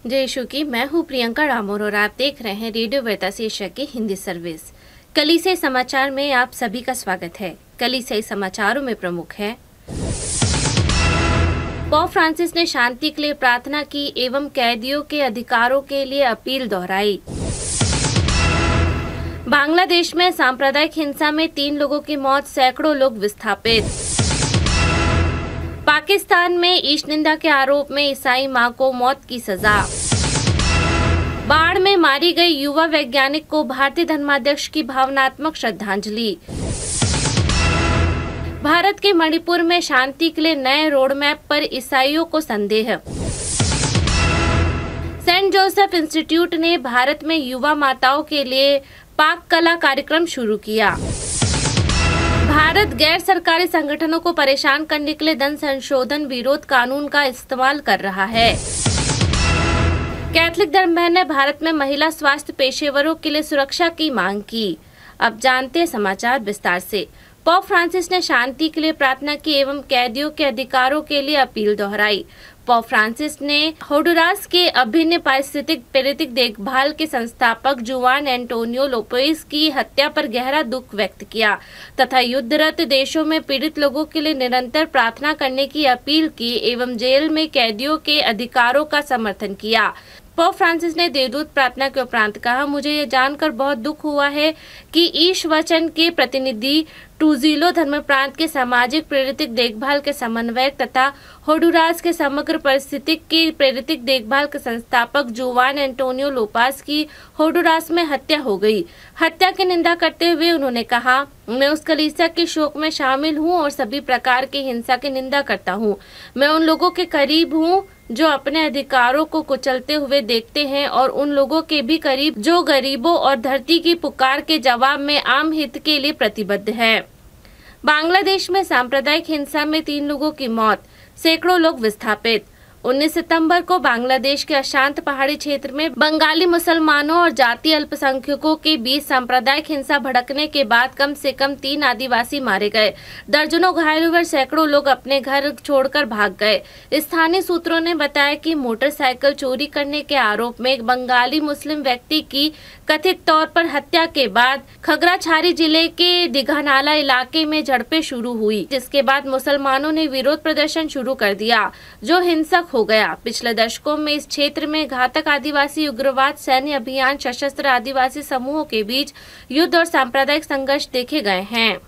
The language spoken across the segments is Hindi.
जय यीशु की। मैं हूँ प्रियंका रामोर और आप देख रहे हैं रेडियो वार्ता शीर्षक की हिंदी सर्विस। कलीसियाई समाचार में आप सभी का स्वागत है। कलीसियाई समाचारों में प्रमुख है, पोप फ्रांसिस ने शांति के लिए प्रार्थना की एवं कैदियों के अधिकारों के लिए अपील दोहराई। बांग्लादेश में सांप्रदायिक हिंसा में 3 लोगों की मौत, सैकड़ों लोग विस्थापित। पाकिस्तान में ईश निंदा के आरोप में ईसाई मां को मौत की सजा। बाढ़ में मारी गई युवा वैज्ञानिक को भारतीय धर्माध्यक्ष की भावनात्मक श्रद्धांजलि। भारत के मणिपुर में शांति के लिए नए रोड मैप पर ईसाइयों को संदेह। सेंट जोसेफ इंस्टीट्यूट ने भारत में युवा माताओं के लिए पाक कला कार्यक्रम शुरू किया। भारत गैर सरकारी संगठनों को परेशान करने के लिए धन संशोधन विरोध कानून का इस्तेमाल कर रहा है। कैथलिक धर्म बहन ने भारत में महिला स्वास्थ्य पेशेवरों के लिए सुरक्षा की मांग की। अब जानते हैं समाचार विस्तार से। पोप फ्रांसिस ने शांति के लिए प्रार्थना की एवं कैदियों के अधिकारों के लिए अपील दोहराई। पोप फ्रांसिस ने होंडुरास के अभिन्न पारिस्थितिक पेरितिक देखभाल के संस्थापक जुआन एंटोनियो लोपेज की हत्या पर गहरा दुख व्यक्त किया तथा युद्धरत देशों में पीड़ित लोगों के लिए निरंतर प्रार्थना करने की अपील की एवं जेल में कैदियों के अधिकारों का समर्थन किया। पोप फ्रांसिस ने देवदूत प्रार्थना के उपरांत कहा, मुझे ये जानकर बहुत दुख हुआ है कि ईश वचन के प्रतिनिधि ट्रूजिलो धर्म प्रांत के सामाजिक प्रेरितिक देखभाल के समन्वयक तथा होंडुरास के समग्र परिस्थितिक की प्रेरितिक देखभाल के संस्थापक जुआन एंटोनियो लोपेज की होंडुरास में हत्या हो गई। हत्या की निंदा करते हुए उन्होंने कहा, मैं उस कलीसिया के शोक में शामिल हूं और सभी प्रकार की हिंसा की निंदा करता हूं। मैं उन लोगों के करीब हूं जो अपने अधिकारों को कुचलते हुए देखते हैं और उन लोगों के भी करीब जो गरीबों और धरती की पुकार के जवाब में आम हित के लिए प्रतिबद्ध है। बांग्लादेश में सांप्रदायिक हिंसा में 3 लोगों की मौत, सैकड़ों लोग विस्थापित। 19 सितंबर को बांग्लादेश के अशांत पहाड़ी क्षेत्र में बंगाली मुसलमानों और जातीय अल्पसंख्यकों के बीच सांप्रदायिक हिंसा भड़कने के बाद कम से कम 3 आदिवासी मारे गए। दर्जनों घायल हुए, सैकड़ों लोग अपने घर छोड़कर भाग गए। स्थानीय सूत्रों ने बताया कि मोटरसाइकिल चोरी करने के आरोप में एक बंगाली मुस्लिम व्यक्ति की कथित तौर पर हत्या के बाद खगराछारी जिले के दिघानाला इलाके में झड़पें शुरू हुई, जिसके बाद मुसलमानों ने विरोध प्रदर्शन शुरू कर दिया जो हिंसक हो गया। पिछले दशकों में इस क्षेत्र में घातक आदिवासी उग्रवाद, सैन्य अभियान, सशस्त्र आदिवासी समूहों के बीच युद्ध और सांप्रदायिक संघर्ष देखे गए हैं।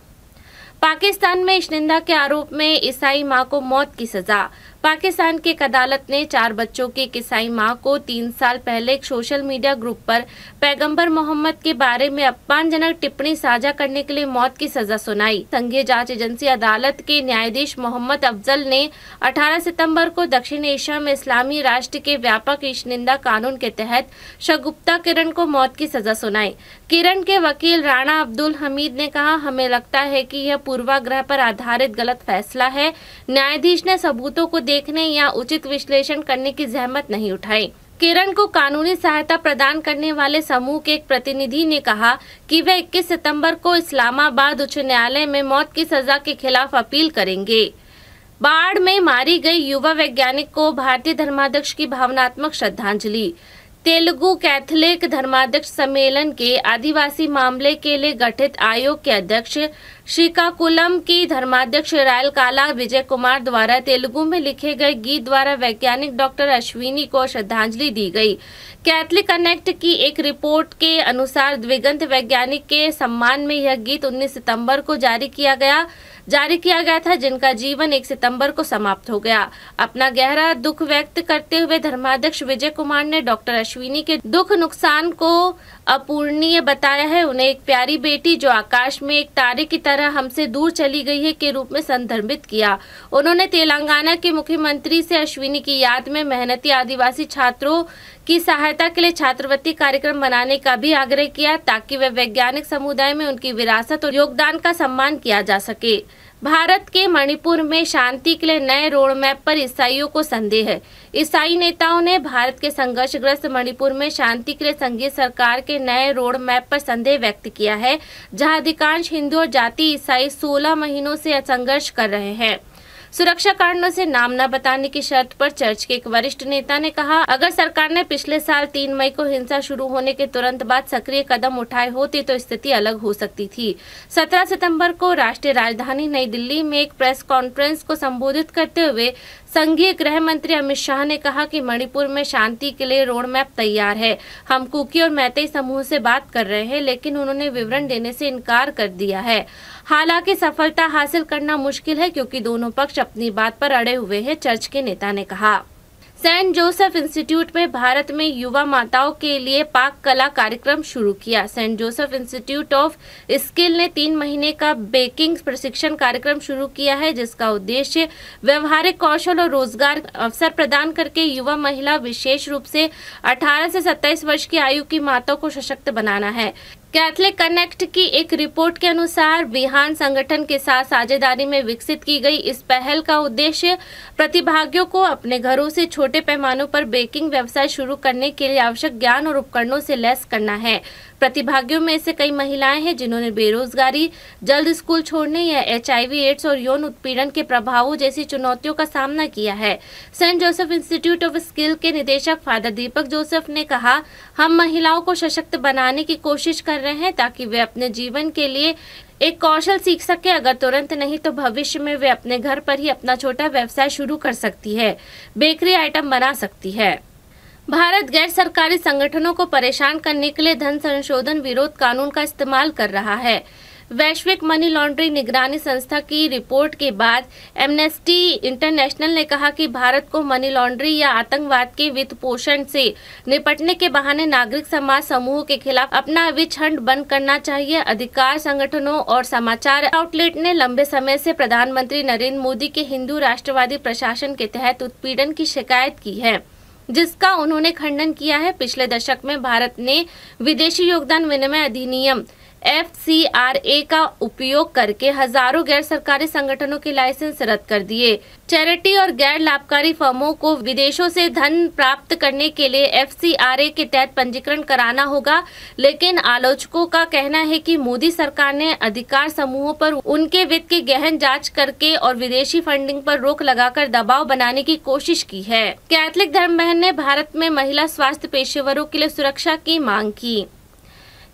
पाकिस्तान में ईश निंदा के आरोप में ईसाई मां को मौत की सजा। पाकिस्तान की एक अदालत ने 4 बच्चों की एक ईसाई मां को 3 साल पहले एक सोशल मीडिया ग्रुप पर पैगंबर मोहम्मद के बारे में अपमानजनक टिप्पणी साझा करने के लिए मौत की सजा सुनाई। संघीय जांच एजेंसी अदालत के न्यायाधीश मोहम्मद अफजल ने 18 सितंबर को दक्षिण एशिया में इस्लामी राष्ट्र के व्यापक ईश निंदा कानून के तहत शगुफ्ता किरण को मौत की सजा सुनाई। किरण के वकील राणा अब्दुल हमीद ने कहा, हमें लगता है कि यह पूर्वाग्रह पर आधारित गलत फैसला है। न्यायाधीश ने सबूतों को देखने या उचित विश्लेषण करने की जहमत नहीं उठाई। किरण को कानूनी सहायता प्रदान करने वाले समूह के एक प्रतिनिधि ने कहा कि वे 21 सितंबर को इस्लामाबाद उच्च न्यायालय में मौत की सजा के खिलाफ अपील करेंगे। बाढ़ में मारी गई युवा वैज्ञानिक को भारतीय धर्माध्यक्ष की भावनात्मक श्रद्धांजलि। तेलुगु कैथलिक धर्माध्यक्ष सम्मेलन के आदिवासी मामले के लिए गठित आयोग के अध्यक्ष श्रीकाकुलम की धर्माध्यक्ष रायलकाला विजय कुमार द्वारा तेलुगु में लिखे गए गीत द्वारा वैज्ञानिक डॉक्टर अश्विनी को श्रद्धांजलि दी गई। कैथलिक कनेक्ट की एक रिपोर्ट के अनुसार दिवंगत वैज्ञानिक के सम्मान में यह गीत 19 सितंबर को जारी किया गया था, जिनका जीवन 1 सितंबर को समाप्त हो गया। अपना गहरा दुख व्यक्त करते हुए धर्माध्यक्ष विजय कुमार ने डॉक्टर अश्विनी के दुख नुकसान को अपूरणीय बताया है। उन्हें एक प्यारी बेटी जो आकाश में एक तारे की तरह हमसे दूर चली गई है के रूप में संदर्भित किया। उन्होंने तेलंगाना के मुख्यमंत्री से अश्विनी की याद में मेहनती आदिवासी छात्रों की सहायता के लिए छात्रवृत्ति कार्यक्रम बनाने का भी आग्रह किया ताकि वे वैज्ञानिक समुदाय में उनकी विरासत और योगदान का सम्मान किया जा सके। भारत के मणिपुर में शांति के लिए नए रोड मैप पर ईसाइयों को संदेह है। ईसाई नेताओं ने भारत के संघर्षग्रस्त मणिपुर में शांति के लिए संघीय सरकार के नए रोड मैप पर संदेह व्यक्त किया है, जहां अधिकांश हिंदू और जाति ईसाई 16 महीनों से संघर्ष कर रहे हैं। सुरक्षा कारणों से नाम न बताने की शर्त पर चर्च के एक वरिष्ठ नेता ने कहा, अगर सरकार ने पिछले साल 3 मई को हिंसा शुरू होने के तुरंत बाद सक्रिय कदम उठाए होते तो स्थिति अलग हो सकती थी। 17 सितंबर को राष्ट्रीय राजधानी नई दिल्ली में एक प्रेस कॉन्फ्रेंस को संबोधित करते हुए संघीय गृह मंत्री अमित शाह ने कहा कि मणिपुर में शांति के लिए रोड मैप तैयार है। हम कुकी और मैतेई समूह से बात कर रहे हैं, लेकिन उन्होंने विवरण देने से इनकार कर दिया है। हालांकि सफलता हासिल करना मुश्किल है क्योंकि दोनों पक्ष अपनी बात पर अड़े हुए हैं, चर्च के नेता ने कहा। सेंट जोसेफ इंस्टीट्यूट में भारत में युवा माताओं के लिए पाक कला कार्यक्रम शुरू किया। Saint Joseph Institute of Skill ने 3 महीने का बेकिंग प्रशिक्षण कार्यक्रम शुरू किया है, जिसका उद्देश्य व्यवहारिक कौशल और रोजगार अवसर प्रदान करके युवा महिला, विशेष रूप से 18 से 27 वर्ष की आयु की माताओं को सशक्त बनाना है। कैथलिक कनेक्ट की एक रिपोर्ट के अनुसार बिहान संगठन के साथ साझेदारी में विकसित की गई इस पहल का उद्देश्य प्रतिभागियों को अपने घरों से छोटे पैमानों पर बेकिंग व्यवसाय शुरू करने के लिए आवश्यक ज्ञान और उपकरणों से लैस करना है। प्रतिभागियों में से कई महिलाएं हैं जिन्होंने बेरोजगारी, जल्द स्कूल छोड़ने या HIV, एड्स और यौन उत्पीड़न के प्रभावों जैसी चुनौतियों का सामना किया है। Saint Joseph Institute of Skill के निदेशक फादर दीपक जोसेफ ने कहा, हम महिलाओं को सशक्त बनाने की कोशिश कर रहे हैं ताकि वे अपने जीवन के लिए एक कौशल सीख सके। अगर तुरंत नहीं तो भविष्य में वे अपने घर पर ही अपना छोटा व्यवसाय शुरू कर सकती है, बेकरी आइटम बना सकती है। भारत गैर सरकारी संगठनों को परेशान करने के लिए धन संशोधन विरोध कानून का इस्तेमाल कर रहा है। वैश्विक मनी लॉन्ड्रिंग निगरानी संस्था की रिपोर्ट के बाद एमनेस्टी इंटरनेशनल ने कहा कि भारत को मनी लॉन्ड्रिंग या आतंकवाद के वित्त पोषण से निपटने के बहाने नागरिक समाज समूहों के खिलाफ अपना विच हंट बंद करना चाहिए। अधिकार संगठनों और समाचार आउटलेट ने लंबे समय से प्रधानमंत्री नरेंद्र मोदी के हिंदू राष्ट्रवादी प्रशासन के तहत उत्पीड़न की शिकायत की है, जिसका उन्होंने खंडन किया है। पिछले दशक में भारत ने विदेशी योगदान विनिमय अधिनियम FCRA का उपयोग करके हजारों गैर सरकारी संगठनों के लाइसेंस रद्द कर दिए। चैरिटी और गैर लाभकारी फर्मों को विदेशों से धन प्राप्त करने के लिए FCRA के तहत पंजीकरण कराना होगा, लेकिन आलोचकों का कहना है कि मोदी सरकार ने अधिकार समूहों पर उनके वित्त की गहन जांच करके और विदेशी फंडिंग पर रोक लगाकर दबाव बनाने की कोशिश की है। कैथलिक धर्म बहन ने भारत में महिला स्वास्थ्य पेशेवरों के लिए सुरक्षा की मांग की।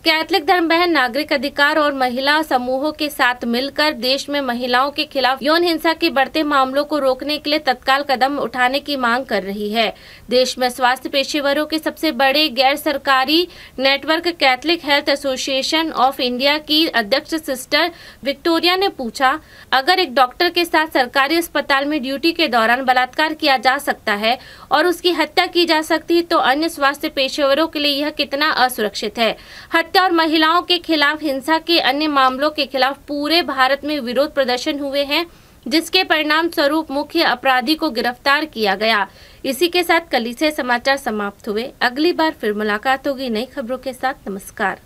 कैथलिक धर्म बहन नागरिक अधिकार और महिला समूहों के साथ मिलकर देश में महिलाओं के खिलाफ यौन हिंसा के बढ़ते मामलों को रोकने के लिए तत्काल कदम उठाने की मांग कर रही है। देश में स्वास्थ्य पेशेवरों के सबसे बड़े गैर सरकारी network Catholic health association of India की अध्यक्ष सिस्टर विक्टोरिया ने पूछा, अगर एक डॉक्टर के साथ सरकारी अस्पताल में ड्यूटी के दौरान बलात्कार किया जा सकता है और उसकी हत्या की जा सकती है, तो अन्य स्वास्थ्य पेशेवरों के लिए यह कितना असुरक्षित है। हत्या और महिलाओं के खिलाफ हिंसा के अन्य मामलों के खिलाफ पूरे भारत में विरोध प्रदर्शन हुए हैं, जिसके परिणाम स्वरूप मुख्य अपराधी को गिरफ्तार किया गया। इसी के साथ कलीसिया समाचार समाप्त हुए। अगली बार फिर मुलाकात होगी नई खबरों के साथ। नमस्कार।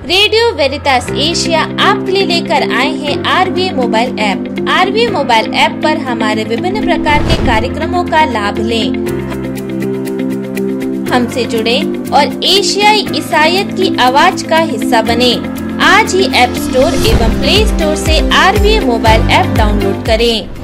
रेडियो वेरितास एशिया आपके लिए लेकर आए हैं RVA mobile app. RVA mobile app पर हमारे विभिन्न प्रकार के कार्यक्रमों का लाभ लें, हमसे जुड़े और एशियाई ईसाईयत की आवाज का हिस्सा बने। आज ही ऐप स्टोर एवं प्ले स्टोर से RVA मोबाइल ऐप डाउनलोड करें।